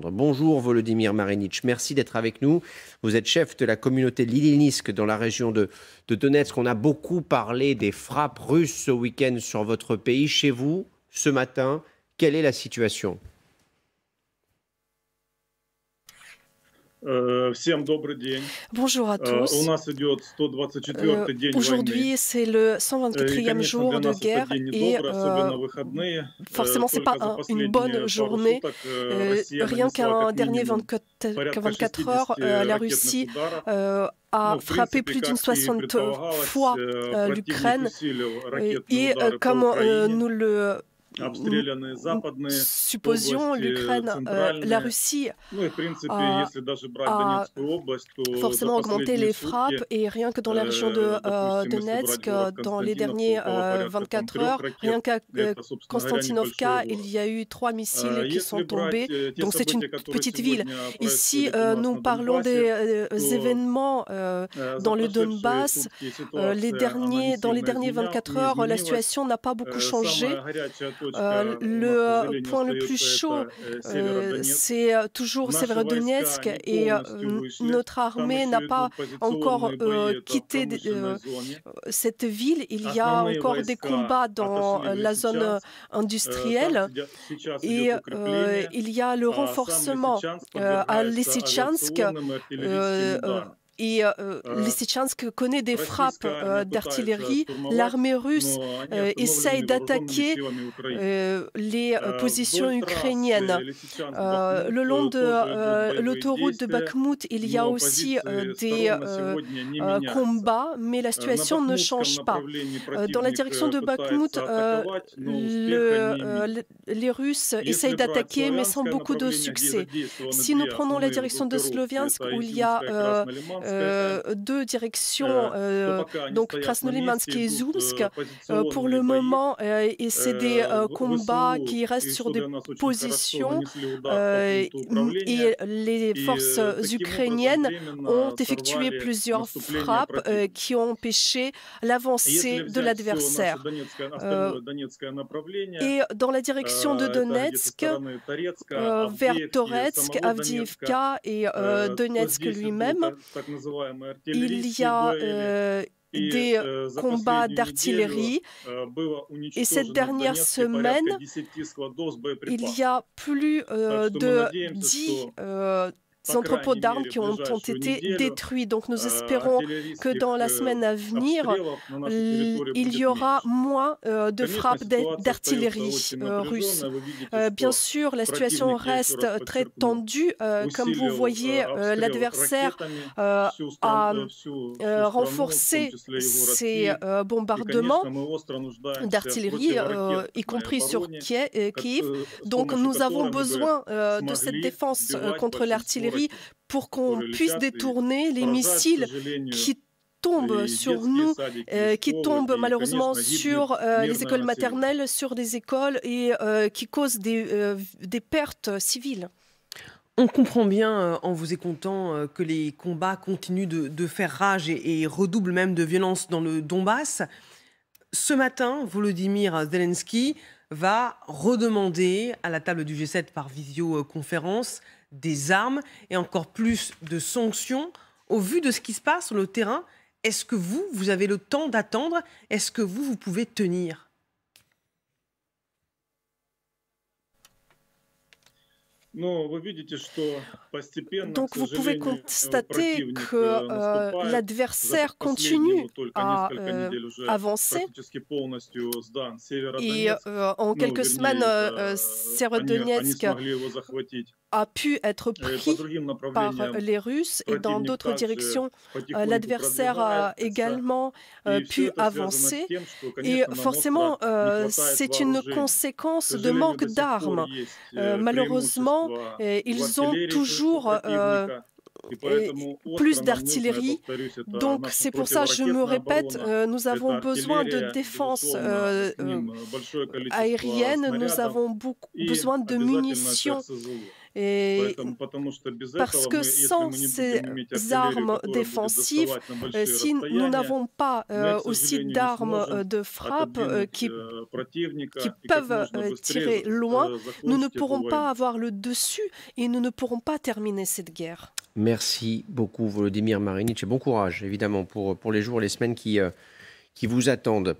Bonjour Volodymyr Marinitch, merci d'être avec nous. Vous êtes chef de la communauté Lilinsk dans la région de Donetsk. On a beaucoup parlé des frappes russes ce week-end sur votre pays. Chez vous, ce matin, quelle est la situation ? Bonjour à tous. Aujourd'hui, c'est le 124e jour de guerre et forcément, ce n'est pas une bonne journée. Rien qu'un dernier 24 heures, la Russie a frappé plus d'une 60 fois l'Ukraine et comme nous le supposions, la Russie a forcément augmenté les frappes et rien que dans la région de Donetsk, dans les derniers 24 heures, rien qu'à Konstantinovka, il y a eu 3 missiles qui sont tombés. Donc c'est une petite ville. Ici, nous parlons des événements dans le Donbass. Dans les derniers 24 heures, la situation n'a pas beaucoup changé. Le point le plus chaud, c'est toujours Severodonetsk et notre armée n'a pas encore quitté cette ville. Il y a encore des combats dans la zone industrielle et il y a le renforcement à Lysychansk. Et Lysychansk connaît des frappes d'artillerie. L'armée russe essaye d'attaquer les positions ukrainiennes. Le long de l'autoroute de Bakhmout, il y a aussi des combats, mais la situation ne change pas. Dans la direction de Bakhmout, les Russes essayent d'attaquer, mais sans beaucoup de succès. Si nous prenons la direction de Sloviansk, où il y a deux directions, donc Krasnolimansk et Zoumsk, pour le moment, et c'est des combats qui restent sur des positions et les forces ukrainiennes ont effectué plusieurs frappes qui ont empêché l'avancée de l'adversaire. Et dans la direction de Donetsk, vers Toretsk, Avdiivka et Donetsk lui-même, il y a des combats d'artillerie et cette dernière semaine, il y a plus de 10 entrepôts d'armes qui ont été détruits. Donc nous espérons que dans la semaine à venir, il y aura moins de frappes d'artillerie russe. Bien sûr, la situation reste très tendue. Comme vous voyez, l'adversaire a renforcé ses bombardements d'artillerie, y compris sur Kiev. Donc nous avons besoin de cette défense contre l'artillerie pour qu'on puisse détourner les missiles qui tombent sur nous, qui tombent malheureusement sur les écoles maternelles, sur des écoles et qui causent des pertes civiles. On comprend bien, en vous écoutant, que les combats continuent de faire rage et redoublent même de violence dans le Donbass. Ce matin, Volodymyr Zelensky va redemander à la table du G7 par visioconférence des armes et encore plus de sanctions. Au vu de ce qui se passe sur le terrain, est-ce que vous avez le temps d'attendre? Est-ce que vous pouvez tenir? Donc vous pouvez constater que l'adversaire continue à avancer et en quelques semaines, Severodonetsk a pu être pris par les Russes et dans d'autres directions, l'adversaire a également pu avancer. Et forcément, c'est une conséquence de manque d'armes. Malheureusement, ils ont toujours plus d'artillerie. Donc c'est pour ça, je me répète, nous avons besoin de défense aérienne, nous avons besoin de munitions. Et parce que sans ces armes défensives, si nous n'avons pas aussi d'armes de frappe qui peuvent tirer loin, nous ne pourrons pas avoir le dessus et nous ne pourrons pas terminer cette guerre. Merci beaucoup Volodymyr Marinič et bon courage évidemment pour les jours et les semaines qui vous attendent.